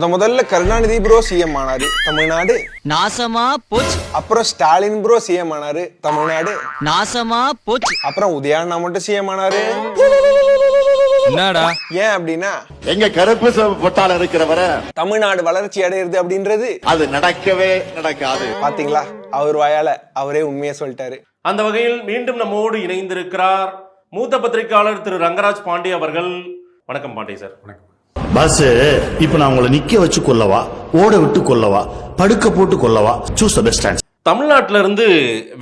முதல்ல Karunanidhi bro CM ஆனாரு தமிழ்நாடு, நாசமா போச்சு. அப்புறம் ஸ்டாலின் ப்ரோ சிஎம் ஆனாரு தமிழ்நாடு, நாசமா போச்சு. அப்புறம் உதயாண்ணா மட்டும் சிஎம் ஆனாரு. என்னடா ஏன் அப்படின்னா எங்க கருப்பு பொட்டால இருக்கிறவர தமிழ்நாடு வளர்ச்சி அடையிறது அப்படின்றது அது நடக்கவே நடக்காது. பாத்தீங்களா, அவர் வாயால அவரே உண்மையை சொல்லிட்டாரு. அந்த வகையில் மீண்டும் நம்மோடு இணைந்திருக்கிறார் மூத்த பத்திரிகையாளர் திரு ரங்கராஜ் பாண்டே அவர்கள். வணக்கம் பாண்டே சார். வணக்கம் பாஸ். இப்ப நான் உங்களை நிக்க வச்சு கொல்லவா, ஓட விட்டு கொல்லவா, படுக்க போட்டு கொல்லவா? Choose the best answer. தமிழ்நாட்டில இருந்து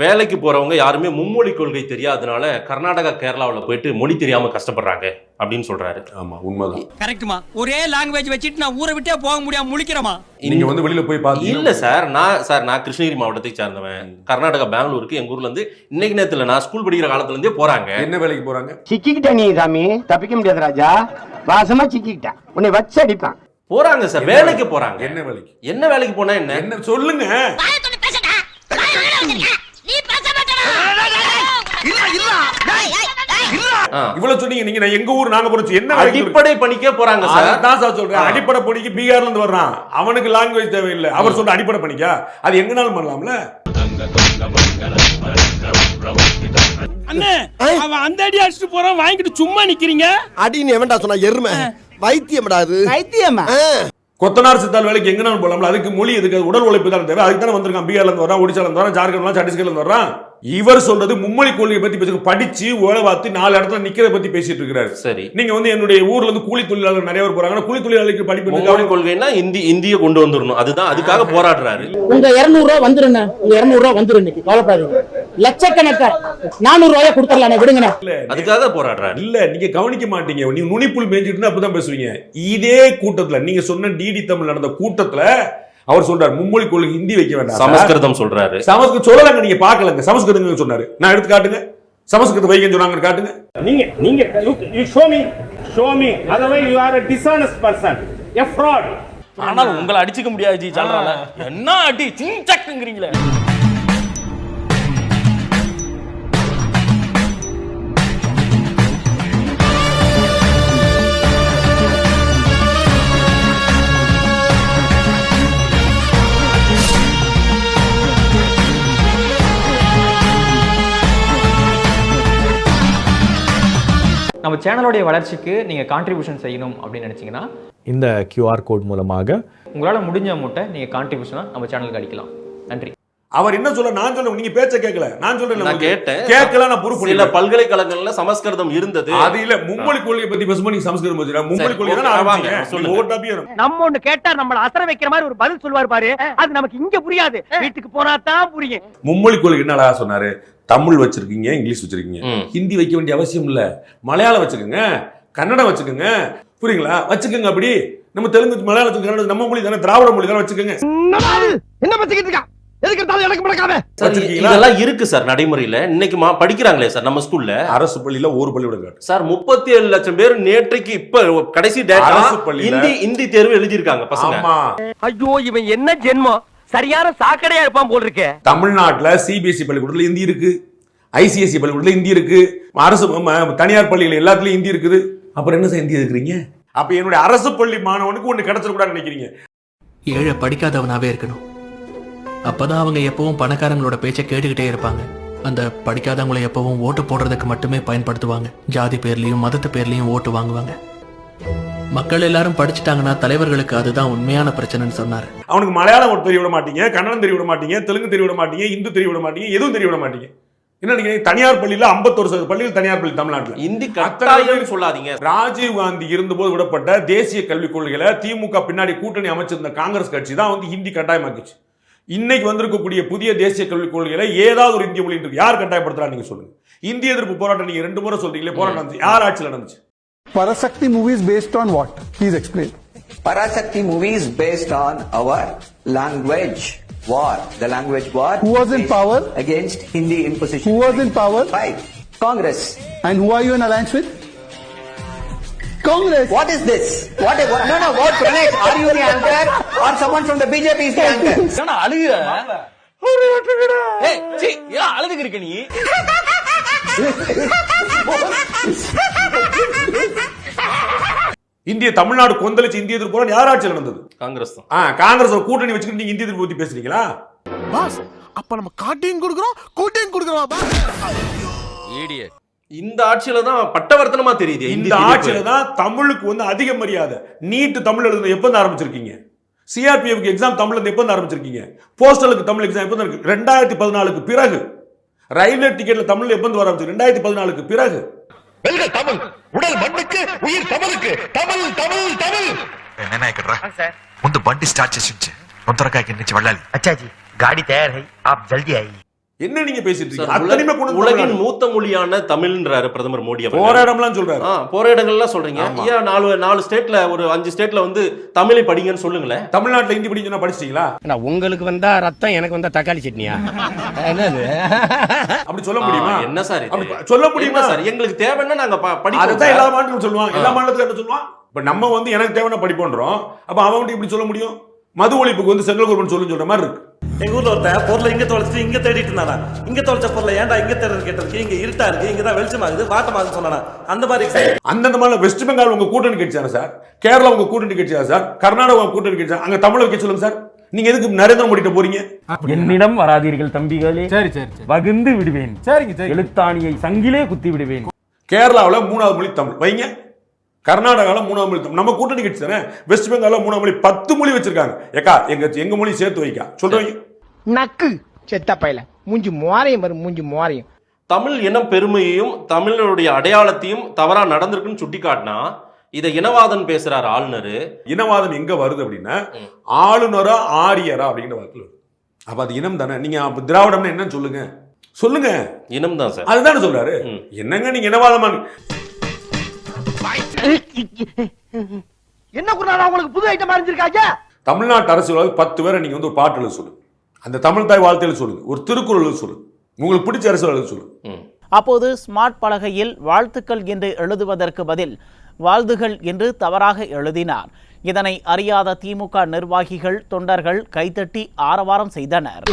வேலைக்கு போறவங்க யாருமே மும்மொழி கொள்கை தெரியாதனால கர்நாடகா கேரளாவில் போயிட்டு மொழி தெரியாம கஷ்டப்படுறாங்க அப்படின்னு சொல்றாரு. ஆமா, உண்மைதான். கரெக்ட்மா. ஒரே லாங்குவேஜ் வச்சிட்டு நான் ஊரை விட்டே போக முடியாம முழிக்கிறமா. நீங்க வந்து வெளியில போய் பாத்தீங்க? இல்ல சார், நான் கிருஷ்ணகிரி மாவட்டத்தை சார்ந்தவன். கர்நாடகா பெங்களூருக்கு எங்க ஊர்ல இருந்து இன்னைக்கு நேரத்துல நான் ஸ்கூல் படிக்கிற காலத்துல இருந்தே போறாங்க. என்ன வேலைக்கு போறாங்க? சிக்கிக்கிட்ட நீ சாமி, தப்பிக்க முடியாது ராஜா. வாசமா சிக்கிக்கிட்ட உன்னை வச்சு அடிப்பான். போறாங்க சார், வேலைக்கு போறாங்க. என்ன வேலைக்கு? என்ன வேலைக்கு போனா என்ன என்ன சொல்லுங்க. இவ்வளவு சொன்னீங்க நீங்க. எங்க ஊர் நாங்க போறோம். என்ன அடிப்படை பணிக்கே போறாங்க சார். நான் சார் சொல்றேன், அடிப்படை பணிக்கு பீகார்ல இருந்து வர்றான். அவனுக்கு லாங்குவேஜ் தேவையில்லை. அவர் சொல்ற அடிப்படை பணிக்கா அது எங்கனாலும் பண்ணலாம்ல. அண்ணே, அவன் அந்த அடி அடிச்சிட்டு போறான், வாங்கிட்டு சும்மா நிக்கிறீங்க. அடின்னு எவன்டா சொன்னா? எருமை வைத்தியம்டா அது. வைத்தியமா? கொத்தனார் சித்தால் வேலைக்கு எங்கனாலும் போலாம்ல. அதுக்கு மொழி எதுக்கு? உடல் உழைப்பு தான் தேவை. அதுக்கு தானே வந்திருக்கான். பீகார்ல இருந்து வரான், ஒடிசால இருந்து வரான், ஜார்க்கண்ட்ல, சத்தீஸ்கர்ல இருந்து வரான். இவர் சொல்றது மும்மொழி கொள்கையை பத்தி பேசுங்க. படிச்சு ஓலை பார்த்து 4 இடத்துல நிக்கிறத பத்தி பேசிட்டு இருக்காரு. சரி, நீங்க வந்து என்னுடைய ஊர்ல இருந்து கூலி தொழிலாளர்கள் நிறைய பேர் போறாங்க. கூலி தொழிலாளர்களுக்கு படிப்பு மும்மொழி கொள்கைன்னா இந்திய கொண்டு வந்துடணும். அதுதான், அதுக்காக போராடுறாரு. உங்க 200 ரூபா வந்துருங்க. உங்க 200 ரூபா வந்துரும். இன்னைக்கு கவலைப்படாதீங்க. லட்சக்கணக்கா 400 ரூபாயா கொடுத்துடலாம், விடுங்க. அதுக்காக போராடுறாரு. இல்ல, நீங்க கவனிக்க மாட்டீங்க. நீங்க நுனிப்புல் மேய்ஞ்சிட்டு அப்பதான் பேசுவீங்க. இதே கூட்டத்துல நீங்க சொன்ன டிடி தமிழ் நடந்த கூட்டத்துல அவர் சொல்றாரு மும்மொழி கொள்கை ஹிந்தி வைக்க வேண்டாம், சமஸ்கிருதம் சொல்றாரு. சமஸ்கிருதம் சொல்லலங்க, நீங்க பாக்கலங்க. சமஸ்கிருதம் சொன்னாரு. நான் எடுத்து காட்டுங்க. சமஸ்கிருதம் வைக்கன்னு சொன்னாங்க, காட்டுங்க. நீங்க you show me otherwise you are a dishonest person, a fraud. ஆனால் உங்களை அடிச்சுக்க முடியாது ஜி. சொல்றால என்ன அடி சிங்சக்குங்கறீங்களே. நம்ம சேனலோடைய வளர்ச்சிக்கு நீங்கள் கான்ட்ரிபியூஷன் செய்யணும் அப்படின்னு நினச்சிங்கன்னா இந்த QR கோட் மூலமாக உங்களால் முடிஞ்ச அமௌண்ட்டை நீங்கள் கான்ட்ரிபியூஷனாக நம்ம சேனலுக்கு அடிக்கலாம். நன்றி. அவர் என்ன சொல்ல? நான் சொல்ல, நீங்க பேச்ச கேட்கல. நான் சொல்றேன், நான் கேட்டேன். கேட்கல. நான் பொறுப்பு. இல்ல, பல்கலைக்கழகங்கள்ல சமஸ்கிருதம் இருந்தது. அது இல்ல, மும்மொழி கொள்கை பத்தி பேசும்போது நீங்க சமஸ்கிருதம் பேசுறீங்க. மும்மொழி கொள்கை தான் ஆரம்பிச்சீங்க. நம்ம ஒண்ணு கேட்டா நம்மள அசர வைக்கிற மாதிரி ஒரு பதில் சொல்வார் பாரு. அது நமக்கு இங்க புரியாது, வீட்டுக்கு போனா தான் புரியும். மும்மொழி கொள்கை என்ன அழகா சொன்னாரு. தமிழ் வச்சிருக்கீங்க, இங்கிலீஷ் வச்சிருக்கீங்க, ஹிந்தி வைக்க வேண்டிய அவசியம் இல்ல. மலையாளம் வச்சுக்கோங்க, கன்னடம் வச்சுக்கோங்க, புரியுங்களா? வச்சுக்கோங்க. அப்படி நம்ம தெலுங்கு, மலையாளம், கன்னடம் நம்ம மொழி தானே, திராவிட மொழி தானே, வச்சுக்கோங்க. என்ன பச்சிக்கிட்டு இருக்கா? இதெல்லாம் இருக்கு சார் நடைமுறையில. இன்னைக்கு படிக்கிறாங்களே சார் நம்ம ஸ்கூல்ல. அரசு பள்ளியில ஒரு பள்ளிக்கூடம் சார் 37 லட்சம் பேர் நேற்றைக்கு இப்ப கடைசி இந்தி தேர்வு எழுதியிருக்காங்க பசங்க. ஐயோ, இவன் என்ன ஜென்மம்? சரியான சாக்கடையா இருப்பான் போல் இருக்கே. தமிழ்நாட்டுல சிபிஎஸ்இ பள்ளிக்கூடத்துல ஹிந்தி இருக்கு, ஐசிஎஸ்இ பள்ளிக்கூடத்துல ஹிந்தி இருக்கு, அரசு தனியார் பள்ளிகள் எல்லாத்துலயும் ஹிந்தி இருக்குது. அப்புறம் என்ன சார் ஹிந்தி இருக்கிறீங்க? அப்ப என்னுடைய அரசு பள்ளி மாணவனுக்கு ஒண்ணு கிடைச்சிடக்கூடாதுன்னு நினைக்கிறீங்க? ஏழை படிக்காதவனாவே இருக்கணும். அப்பதான் அவங்க எப்பவும் பணக்காரங்களோட பேச்சை கேட்டுக்கிட்டே இருப்பாங்க. அந்த படிக்காதவங்களை எப்பவும் ஓட்டு போடுறதுக்கு மட்டுமே பயன்படுத்துவாங்க. ஜாதி பேர்லயும் மதத்து பேர்லயும் ஓட்டு வாங்குவாங்க. மக்கள் எல்லாரும் படிச்சுட்டாங்கன்னா தலைவர்களுக்கு அதுதான் உண்மையான பிரச்சனைன்னு சொன்னாரு. அவனுக்கு மலையாளம் தெரிய விட மாட்டீங்க, கன்னடம் தெரிய விட மாட்டீங்க, தெலுங்கு தெரிய விட மாட்டீங்க, இந்து தெரிய விட மாட்டீங்க, எதுவும் தெரிய விட மாட்டீங்க. என்ன நீங்க தனியார் பள்ளியில 51% பள்ளிகள் தனியார் பள்ளி தமிழ்நாட்டில். இந்தி கட்டாயம் சொல்லாதீங்க. ராஜீவ் காந்தி இருந்தபோது விடப்பட்ட தேசிய கல்விக் கொள்கைகளை திமுக பின்னாடி கூட்டணி அமைச்சிருந்த காங்கிரஸ் கட்சி தான் வந்து ஹிந்தி கட்டாயமாக்கிச்சு. இன்னைக்கு வந்திருக்கக்கூடிய புதிய தேசிய கல்விக் கொள்கையில ஏதாவது ஒரு இந்திய மொழி இருக்கு. யார் கட்டாயப்படுத்துறா? நீங்க சொல்லுங்க. இந்திய எதிர்ப்பு போராட்டம் நீங்க 2 முறை சொல்றீங்களே, போராட்டம் நடந்துச்சு. யார் ஆட்சியில் நடந்துச்சு? Parasakti movie is based on what? Please explain. Parasakti movie is based on our language war. The language war. Who was in power? Against Hindi imposition. Who was in power? Right. Congress. And who are you in alliance with? Congress. What is this? What? No. What, Pranesh? Are you the anchor or someone from the BJP is the anchor? என்ன அழுகுற? ஏய், சீ, ஏன் அழுதுக்கு இருக்க நீ? இந்திய தமிழ்நாடு கொந்தளிச்சு இந்திய எதிர்ப்பு போராட்டம் யார் ஆட்சியில் நடந்தது? காங்கிரஸ் தான். காங்கிரஸ் கூட்டணி வச்சுக்கிட்டு நீங்க இந்திய எதிர்ப்பு பத்தி பேசுறீங்களா? பாஸ் அப்ப நம்ம காட்டையும் கொடுக்குறோம் கூட்டையும் கொடுக்குறோம் பாஸ். இந்த ஆட்சியில தான் பட்டவர்த்தனமா தெரியுது. இந்த ஆட்சியில தான் தமிழுக்கு வந்து அதிக மரியாதை. நீட் தமிழ் எழுதுன எப்ப ஆரம்பிச்சிருக்கீங்க? சிஆர்பிஎஃப்க்கு எக்ஸாம் தமிழ்ல எப்ப ஆரம்பிச்சிருக்கீங்க? போஸ்டலுக்கு தமிழ் எக்ஸாம் எப்ப இருக்கு? 2014க்கு பிறகு. ரயில்வே டிக்கெட்ல தமிழ் எப்ப ஆரம்பிச்சு? 2014க்கு பிறகு. வெல்க தமிழ், உடல் மண்ணுக்கு, உயிர் தமிழுக்கு. தமிழ் தமிழ் தமிழ். என்ன கேக்குறா சார்? முந்து வண்டி ஸ்டார்ட் చేసి ஒந்தரக்கா கிண்ணிச்சு வள்ளாలి. अच्छा जी गाड़ी तैयार है आप जल्दी आइए. என்ன நீங்க பேசிட்டு இருக்கீங்க? அத்தனையுமே உலகின் மூத்த மொழியான தமிழ்ன்றாரு பிரதமர் மோடி அவர்கள். போற இடம்லாம் சொல்றாரு. போற இடங்கள்லாம் சொல்றீங்க. ஏன் 4 ஸ்டேட்ல ஒரு 5 ஸ்டேட்ல வந்து தமிழை படிங்கன்னு சொல்லுங்களேன். தமிழ்நாட்டுல ஹிந்தி படிக்க சொன்னா படிச்சிட்டீங்களா? உங்களுக்கு வந்தா ரத்தம், எனக்கு வந்தா தக்காளி சட்னியா? என்னது அப்படி சொல்ல முடியுமா? என்ன சார் இது? அப்படி சொல்ல முடியுமா சார்? எங்களுக்கு தேவைன்னா நாங்க படிப்போம். அதுதான் எல்லா மாநிலங்களும் சொல்லுவாங்க. எல்லா மாநிலத்துக்கும் என்ன சொல்லுவான்? இப்ப நம்ம வந்து எனக்கு தேவைன்னா படிப்போன்றோம். அப்ப அவன் இப்படி சொல்ல முடியும்? மது ஒழிப்புக்கு வந்து சென்ட்ரல் கவர்மெண்ட் சொல்ற மாதிரி இருக்கு. எங்க ஊர்ல ஒருத்தன் பொருளை இங்க தொலைச்சிட்டு இங்க தேடிட்டு இருந்தானா, இங்க தொலைச்ச பொருளை ஏன்டா இங்க தேடுறது கேட்டிருக்கு, இங்க இருட்டா இருக்கு, இங்கதான் வெளிச்சமாகுது, வாட்டமாகுதுன்னு சொன்னானா. அந்த மாதிரி அந்தந்த மாதிரி வெஸ்ட் பெங்கால் உங்க கூட்டணி கட்சியானா சார்? கேரளா உங்க கூட்டணி கட்சியா சார்? கர்நாடகா உங்க கூட்டணி கட்சியா? அங்க தமிழ் வைக்க சொல்லுங்க சார். நீங்க எதுக்கு நரேந்திர மோடி கிட்ட போறீங்க? என்னிடம் வராதீர்கள் தம்பிகளே. சரி சரி வகுந்து விடுவேன். சரிங்க சரி. எழுத்தாணியை சங்கிலே குத்தி விடுவேன். கேரளாவுல 3வது மொழி தமிழ் வைங்க. கர்நாடகால 3வது மொழி தமிழ். நம்ம கூட்டணி கட்சி தானே. வெஸ்ட் பெங்கால்ல 3வது மொழி 10 மொழி வச்சிருக்காங்க. ஏக்கா எங்க மொழி சேர்த்து வைக்கா சொல்றீங்க. நக்கு செத்த பையல மூஞ்சி மோரையும் வரும், மூஞ்சி மோரையும். தமிழ் இனம் பெருமையையும் தமிழருடைய அடையாளத்தையும் தவறா நடந்திருக்குன்னு சுட்டிக்காட்டினா இதை இனவாதம் பேசுறாரு ஆளுநர். இனவாதம் எங்க வருது அப்படின்னா ஆளுநரா ஆரியரா அப்படிங்கிற வார்த்தை. அப்ப அது இனம் தானே. நீங்க அப்ப திராவிடம்னா என்னன்னு சொல்லுங்க. சொல்லுங்க. இனம் தான் சார். அதுதானே சொல்றாரு. என்னங்க நீங்க இனவாதமா? என்ன குறாடா உங்களுக்கு புது ஐட்டம் அறிஞ்சிருக்காங்க? தமிழ்நாட்டு அரசியல் 10 பேரை நீங்க வந்து ஒரு பாட்டு எழுத சொல்லுங்க. அந்த தமிழ் தாய் வாழ்த்தையில சொல்லுங்க. ஒரு திருக்குறள் எழுத சொல்லுங்க. உங்களுக்கு பிடிச்ச அரசியல் எழுத சொல்லுங்க. அப்போது ஸ்மார்ட் பலகையில் வாழ்த்துக்கள் என்று எழுதுவதற்கு பதில் வாழ்த்துகள் என்று தவறாக எழுதினார். இதனை அறியாத திமுக நிர்வாகிகள் தொண்டர்கள் கைதட்டி ஆரவாரம் செய்தனர்.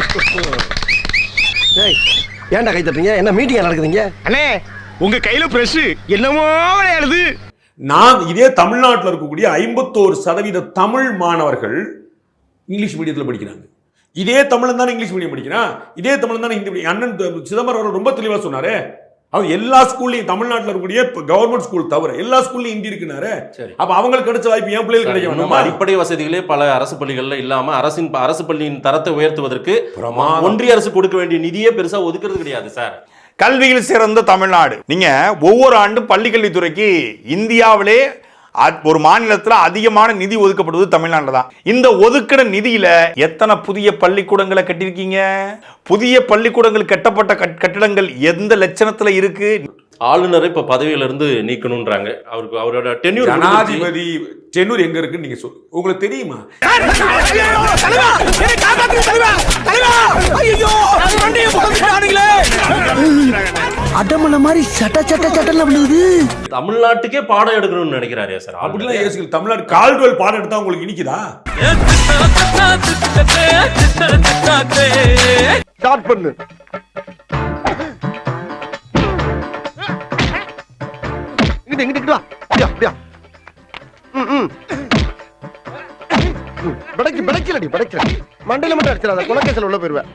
ஏன்டா கை தட்டுறீங்க? என்ன மீட்டிங் நடக்குதுங்க? அண்ணே உங்க கையில பிரஷ் என்னமோ எழுது. நான் இதே தமிழ்நாட்டில் இருக்கக்கூடிய 51% தமிழ் மாணவர்கள் இங்கிலீஷ் மீடியத்தில் படிக்கிறாங்க. இதே தமிழ் தானே இங்கிலீஷ் மீடியம் படிக்கிறான். இதே தமிழ் தானே ஹிந்தி. அண்ணன் சிதம்பரம் அவர்கள் ரொம்ப தெளிவா சொன்னாரு. அவங்க எல்லா ஸ்கூல்லையும் தமிழ்நாட்டில் இருக்கக்கூடிய கவர்மெண்ட் ஸ்கூல் தவிர எல்லா ஸ்கூல்லையும் ஹிந்தி இருக்குனாரு. அப்ப அவங்களுக்கு கிடைச்ச வாய்ப்பு என் பிள்ளைகள் கிடைக்கும். அடிப்படை வசதிகளே பல அரசு பள்ளிகள்ல இல்லாம அரசு பள்ளியின் தரத்தை உயர்த்துவதற்கு ஒன்றிய அரசு கொடுக்க வேண்டிய நிதியே பெருசா ஒதுக்குறது கிடையாது சார். கல்வியில் சிறந்த தமிழ்நாடு. நீங்க ஒவ்வொரு ஆண்டும் பள்ளிக்கல்வித்துறைக்கு இந்தியாவிலே ஒரு மாநிலத்தில் அதிகமான நிதி ஒதுக்கப்படுவது தமிழ்நாட்டில் தான். இந்த ஒதுக்கிற நிதியில எத்தனை புதிய பள்ளிக்கூடங்களை கட்டியிருக்கீங்க? புதிய பள்ளிக்கூடங்கள் கட்டப்பட்ட கட்டிடங்கள் எந்த லட்சணத்துல இருக்கு? ஆளுநரை இப்ப பதவியில இருந்து நீக்கணும்ன்றாங்க. அவருக்கு அவரோட டென்யூர், ஜனாதிபதி டென்யூர் எங்க இருக்குன்னு நீங்க சொல்லுங்க. உங்களுக்கு தெரியுமா? அடமல மாதிரி சட்ட சட்ட சட்டல விழுது. தமிழ்நாட்டுக்கே பாடம் எடுக்கணும்னு நினைக்கிறாரே சார். அப்படிலாம் யோசிக்கல. தமிழ்நாடு கால்டுவெல் பாடம் எடுத்தா உங்களுக்கு இனிக்குதா? ஸ்டார்ட் பண்ணு. இங்கிட்டு வா. அப்படியா படைக்கலடி படைக்கல. மண்டையில மட்டும் அடிச்சிடாத, குலக்கேசல் உள்ள போயிருவேன்.